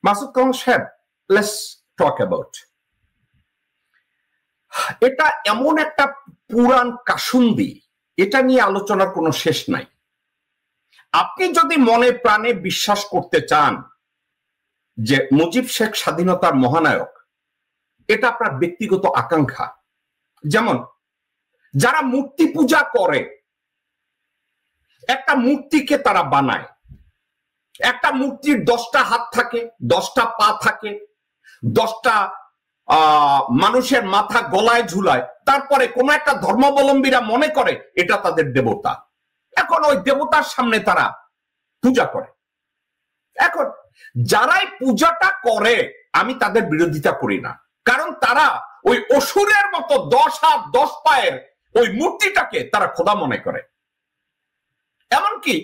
মাসুদ কামাল সাহেব, let's talk about, এটা এমন একটা পুরান কাসুন্দি, এটা নিয়ে আলোচনার কোনো শেষ নাই। আপনি যদি মনে প্রাণে বিশ্বাস করতে চান যে মুজিব শেখ স্বাধীনতার মহানায়ক, এটা আপনার ব্যক্তিগত আকাঙ্ক্ষা। যেমন যারা মূর্তি পূজা করে, একটা মূর্তিকে তারা বানায়, একটা মূর্তির 10টা হাত থাকে, 10টা পা থাকে, 10টা মানুষের মাথা গলায় ঝুলায়, তারপরে কোন একটা ধর্মাবলম্বীরা মনে করে এটা তাদের দেবতা। এখন ওই দেবতার সামনে তারা পূজা করে। এখন যারাই পূজাটা করে আমি তাদের বিরোধিতা করি না, কারণ তারা ওই অসুরের মতো 10 হাত 10 পায়ের ওই মূর্তিটাকে তারা খোদা মনে করে। এমনকি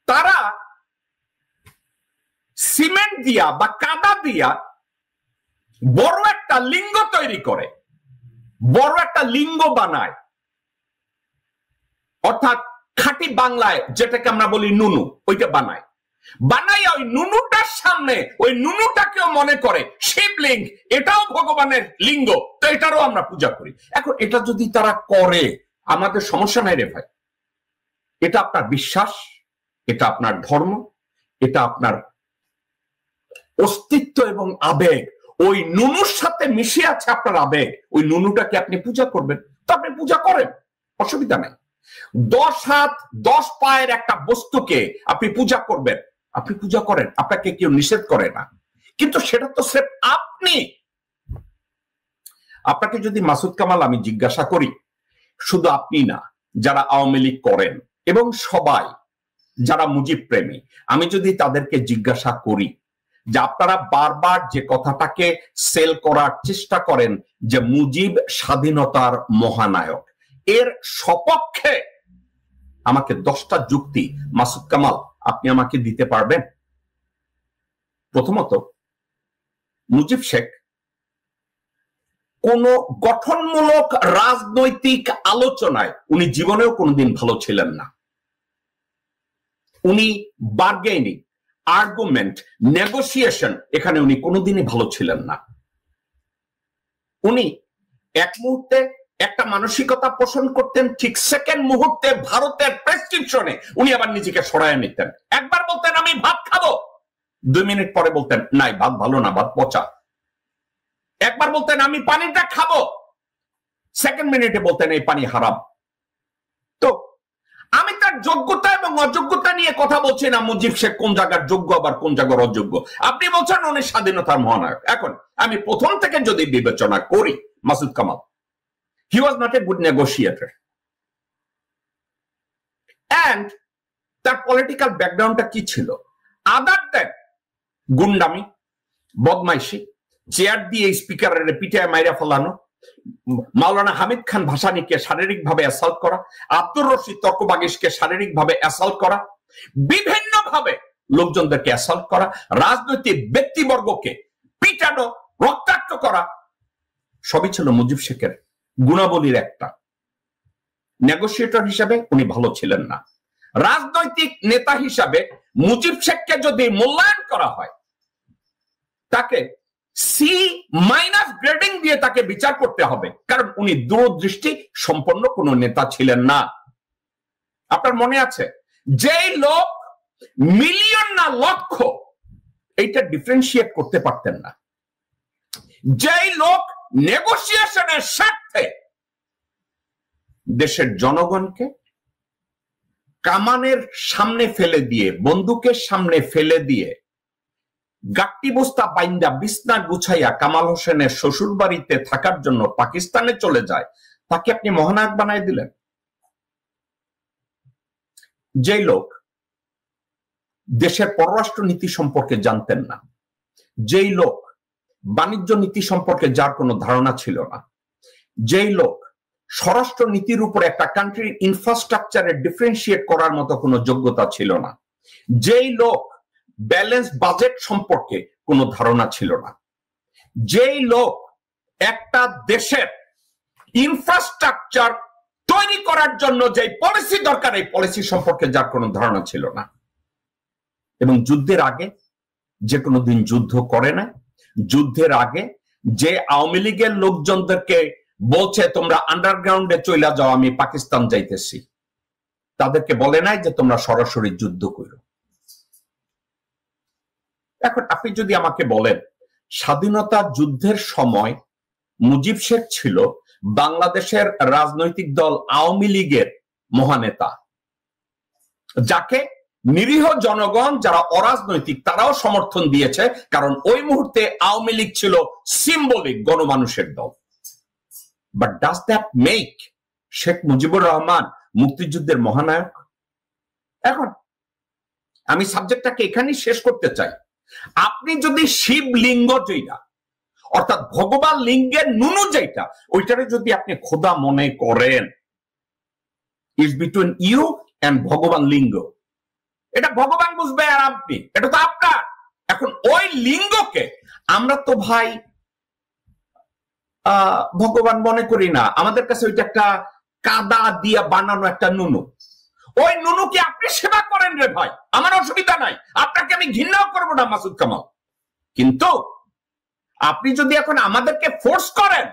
তারা সিমেন্ট দিয়া বা কাদা দিয়া বড় একটা লিঙ্গ তৈরি করে, বড় একটা লিঙ্গ বানায়, অর্থাৎ খাঁটি বাংলায় যেটাকে আমরা বলি নুনু, ওইটা বানায়। বানাই ওই নুনুটার সামনে ওই নুনুটাকেও মনে করে শিবলিঙ্গ, এটাও ভগবানের লিঙ্গ, তো এটারও আমরা পূজা করি। এখন এটা যদি তারা করে আমাদের সমস্যা নাই রে ভাই। এটা আপনার বিশ্বাস, এটা আপনার ধর্ম, এটা আপনার অস্তিত্ব এবং আবেগ। ওই নুনুর সাথে মিশে আছে আপনার আবেগ, ওই নুনুটাকে আপনি পূজা করবেন, তো আপনি পূজা করেন, অসুবিধা নাই। 10 হাত 10 পায়ের একটা বস্তুকে আপনি পূজা করবেন, আপনি পূজা করেন, আপনাকে কেউ নিষেধ করে না। কিন্তু সেটা তো স্রেফ আপনি। আপনাকে যদি মাসুদ কামাল আমি জিজ্ঞাসা করি, শুধু আপনি না, যারা আওয়ামী লীগ করেন এবং সবাই যারা মুজিব প্রেমী, আমি যদি তাদেরকে জিজ্ঞাসা করি যে আপনারা বারবার যে কথাটাকে সেল করার চেষ্টা করেন যে মুজিব স্বাধীনতার মহানায়ক, এর সপক্ষে আমাকে 10টা যুক্তি মাসুদ কামাল আপনি আমাকে দিতে পারবেন? প্রথমত, মুজিব শেখ কোন গঠনমূলক রাজনৈতিক আলোচনায় উনি জীবনেও কোনোদিন ভালো ছিলেন না। উনি বার্গেনিং, আর্গুমেন্ট, নেগোসিয়েশন, এখানে উনি কোনোদিনই ভালো ছিলেন না। উনি এক মুহূর্তে একটা মানসিকতা পোষণ করতেন, ঠিক সেকেন্ড মুহূর্তে ভারতের প্রেসক্রিপশনে উনি আবার নিজেকে সরায় নিতেন। একবার বলতেন আমি ভাত খাবো, 2 মিনিট পরে বলতেন নাই, ভাত ভালো না, ভাত পচা। একবার বলতেন আমি পানিটা খাবো, সেকেন্ড মিনিটে বলতেন এই পানি হারাম। তো আমি তার যোগ্যতা এবং অযোগ্যতা নিয়ে কথা বলছি না, মুজিব শেখ কোন জায়গার যোগ্য আবার কোন জায়গার অযোগ্য। আপনি বলছেন উনি স্বাধীনতার মহানায়ক। এখন আমি প্রথম থেকে যদি বিবেচনা করি, Masud Kamal, he was not a good negotiator, and তার পলিটিক্যাল ব্যাকগ্রাউন্ডটা কি ছিল? আদার দেন গুন্ডামি, বদমাইশি, চেয়ার দিয়ে স্পিকারের পিঠায় মাইরা ফেলানো, মাওলানা হামিদ খান ভাসানীকে শারীরিকভাবে অ্যাসাল্ট করা, আব্দুর রশিদ তর্কবাগিশকে শারীরিকভাবে অ্যাসাল্ট করা, বিভিন্ন ভাবে লোকজনদেরকে অ্যাসাল্ট করা, রাজনৈতিক ব্যক্তিবর্গকে পিটানো, রক্তাক্ত করা, সবই ছিল মুজিব শেখের গুণাবলীর একটা। নেগোসিয়েটর হিসাবে উনি ভালো ছিলেন না। রাজনৈতিক নেতা হিসাবে মুজিব শেখকে যদি মূল্যায়ন করা হয়, তাকে C- গ্রেডিং দিয়ে তাকে বিচার করতে হবে, কারণ উনি দূরদৃষ্টি সম্পন্ন কোন নেতা ছিলেন না। আপনার মনে আছে, যেই লোক মিলিয়ন না লক্ষ, এইটা ডিফারেন্সিয়েট করতে পারতেন না, যেই লোক নেগোসিয়েশনের স্বার্থে দেশের জনগণকে কামানের সামনে ফেলে দিয়ে, বন্দুকের সামনে ফেলে দিয়ে, গাট্টি বস্তা বাইন্দা বিছনা গুছাইয়া কামাল হোসেনের শ্বশুর বাড়িতে থাকার জন্য পাকিস্তানে চলে যায়, তাকে আপনি মহানায়ক বানাই দিলেন। যে লোক দেশের পররাষ্ট্র নীতি সম্পর্কে জানতেন না, যেই লোক বাণিজ্য নীতি সম্পর্কে যার কোনো ধারণা ছিল না, যেই লোক স্বরাষ্ট্র নীতির উপর একটা কান্ট্রির ইনফ্রাস্ট্রাকচারে ডিফারেন্সিয়েট করার মতো কোনো যোগ্যতা ছিল না, যেই লোক ব্যালেন্স বাজেট সম্পর্কে কোনো ধারণা ছিল না, যেই লোক একটা দেশের ইনফ্রাস্ট্রাকচার তৈরি করার জন্য যে পলিসি দরকার, এই পলিসি সম্পর্কে যার কোনো ধারণা ছিল না, এবং যুদ্ধের আগে যে কোনো দিন যুদ্ধ করে না। যুদ্ধের আগে যে আওয়ামী লীগের লোকজনদেরকে বলছে তোমরা আন্ডারগ্রাউন্ডে চলে যাও, আমি পাকিস্তান যাইতেছি, তাদেরকে বলে নাই যে তোমরা সরাসরি যুদ্ধ করো। এখন আপনি যদি আমাকে বলেন স্বাধীনতা যুদ্ধের সময় মুজিব শেখ ছিল বাংলাদেশের রাজনৈতিক দল আওয়ামী লীগের মহানেতা, যাকে নিরীহ জনগণ যারা অরাজনৈতিক তারাও সমর্থন দিয়েছে, কারণ ওই মুহূর্তে আওয়ামী লীগ ছিল সিম্বলিক গণমানুষের দল। But does that make Sheikh Mujibur Rahman মুক্তিযুদ্ধের মহানায়ক? এখন আমি সাবজেক্টটাকে এখানেই শেষ করতে চাই। আপনি যদি শিবলিঙ্গ যেটা, অর্থাৎ ভগবান লিঙ্গের নুনু যেটা, ওইটারে যদি আপনি খোদা মনে করেন, ইজ বিটুইন ইউ এন্ড ভগবান লিঙ্গ। এটা ভগবান বুঝবে আর আপনি, এটা তো আপনার। এখন ওই লিঙ্গকে আমরা তো ভাই ভগবান মনে করি না, আমাদের কাছে ওইটা একটা কাদা দিয়া বানানো একটা নুনু। ওই নুনুকে আপনি সেবা করেন রে ভাই, আমার অসুবিধা নাই, আপনাকে আমি ঘৃণাও করবো না মাসুদ কামাল। কিন্তু আপনি যদি এখন আমাদেরকে ফোর্স করেন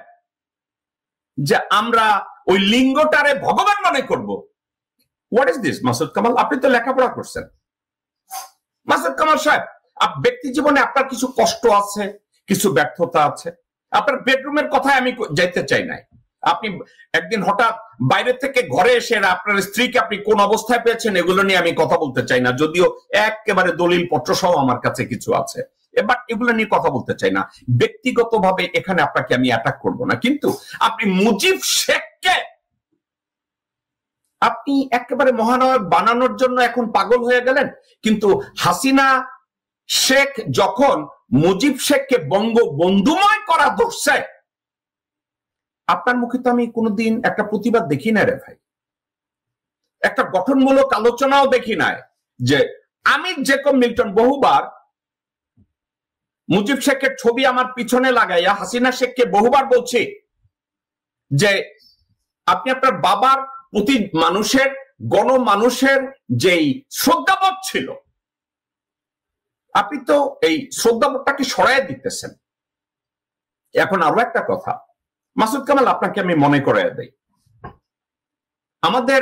যে আমরা ওই লিঙ্গটারে ভগবান মনে করব, what is this Masud Kamal? আপনি তো লেখাপড়া করছেন মাসুদ কামাল সাহেব। ব্যক্তি জীবনে আপনার কিছু কষ্ট আছে, কিছু ব্যর্থতা আছে। আপনার বেডরুমের কথায় আমি যাইতে চাই নাই। আপনি একদিন হঠাৎ বাইরে থেকে ঘরে এসে আপনার স্ত্রীকে আপনি কোন অবস্থায় পেয়েছেন এগুলো নিয়ে আমি কথা বলতে চাই না, যদিও একেবারে দলিল পত্র সহ আমার কাছে কিছু আছে, এবার এগুলো নিয়ে কথা বলতে চাই না। ব্যক্তিগতভাবে এখানে আপনাকে আমি অ্যাটাক করব না, কিন্তু আপনি মুজিব শেখকে আপনি একেবারে মহানায়ক বানানোর জন্য এখন পাগল হয়ে গেলেন। কিন্তু হাসিনা শেখ যখন মুজিব শেখকে বঙ্গবন্ধুময় করা ধরছে, আপনার মুখে তো আমি কোনোদিন একটা প্রতিবাদ দেখি না রে ভাই, একটা গঠনমূলক আলোচনাও দেখি নাই। যে আমি জেকব মিল্টন বহুবার মুজিব শেখের ছবি আমার পিছনে লাগাইয়া হাসিনা শেখকে বহুবার বলছি যে আপনি আপনার বাবার প্রতি মানুষের গণমানুষের যেই শ্রদ্ধাবোধ ছিল, আপনি তো এই শ্রদ্ধাবোধটাকে সরাই দিতেছেন। এখন আরো একটা কথা মাসুদ কামাল, আপনাকে আমি মনে করাইয়া দেই, আমাদের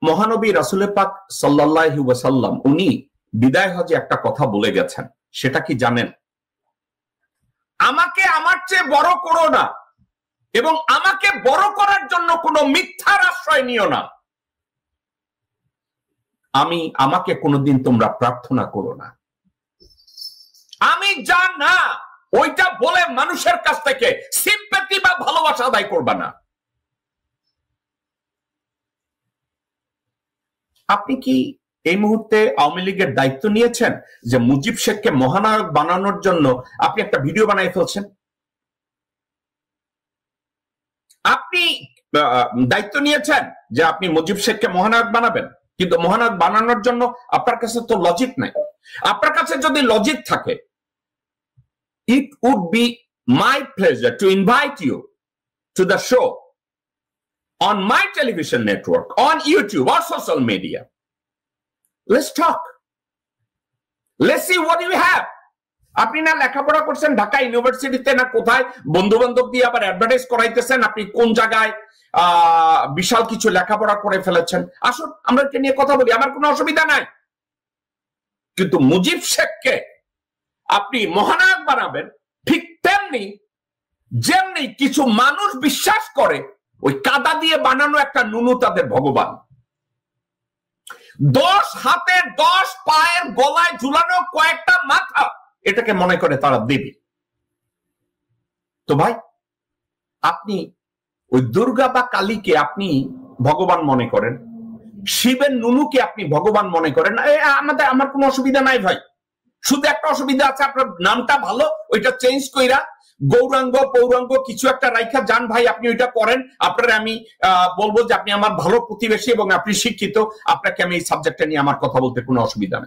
মহানবী রাসূল পাক সাল্লাল্লাহু আলাইহি ওয়াসাল্লাম উনি বিদায় হজে একটা কথা বলে গেছেন, সেটা কি জানেন? আমাকে আমার চেয়ে বড় করো না, এবং আমাকে বড় করার জন্য কোনো মিথ্যার আশ্রয় নিও না। আমাকে কোনোদিন তোমরা প্রার্থনা করো না। আমি যা না ওইটা বলে মানুষের কাছ থেকে সিম্প্যাথি বা ভালোবাসা আদায় করবা না। আপনি কি এই মুহূর্তে আওয়ামী লীগের দায়িত্ব নিয়েছেন যে মুজিব শেখকে মহানায়ক বানানোর জন্য আপনি একটা ভিডিও বানাই ফেলছেন? আপনি দায়িত্ব নিয়েছেন যে আপনি মুজিব শেখকে মহানায়ক বানাবেন, কিন্তু মহানায়ক বানানোর জন্য আপনার কাছে তো লজিক নাই। আপনার কাছে যদি লজিক থাকে, it would be my pleasure to invite you to the show on my television network, on YouTube or social media. Let's talk. Let's see what you have. আপনি না লেখাপড়া করছেন ঢাকা ইউনিভার্সিটিতে, না কোথায় বন্ধু বান্ধব দিয়ে আবার অ্যাডভার্টাইজ করাইতেছেন, আপনি কোন জায়গায় বিশাল কিছু লেখাপড়া করে ফেলেছেন। আসুন আমরা এটা নিয়ে কথা বলি, আমার কোনো অসুবিধা নাই। কিন্তু মুজিব শেখকে আপনি মহানায়ক বানাবেন, ঠিক তেমনি যেমনি কিছু মানুষ বিশ্বাস করে ওই কাদা দিয়ে বানানো একটা নুনু তাদের ভগবান। 10 হাতের 10 পায়ের গলায় ঝুলানো কয়েকটা মাথা, এটাকে মনে করে তারা দেবী। তো ভাই, আপনি ওই দুর্গা বা কালীকে আপনি ভগবান মনে করেন, শিবের নুনুকে আপনি ভগবান মনে করেন, আমার কোনো অসুবিধা নাই ভাই। শুধু একটা অসুবিধা আছে, আপনার নামটা ভালো, ওইটা চেঞ্জ কইরা গৌরাঙ্গ পৌরাঙ্গ কিছু একটা রাইখা যান ভাই, আপনি ওইটা করেন। আপনার আমি বলবো যে আপনি আমার ভালো প্রতিবেশী এবং আপনি শিক্ষিত, আপনাকে আমি এই সাবজেক্টটা নিয়ে আমার কথা বলতে কোনো অসুবিধা নেই।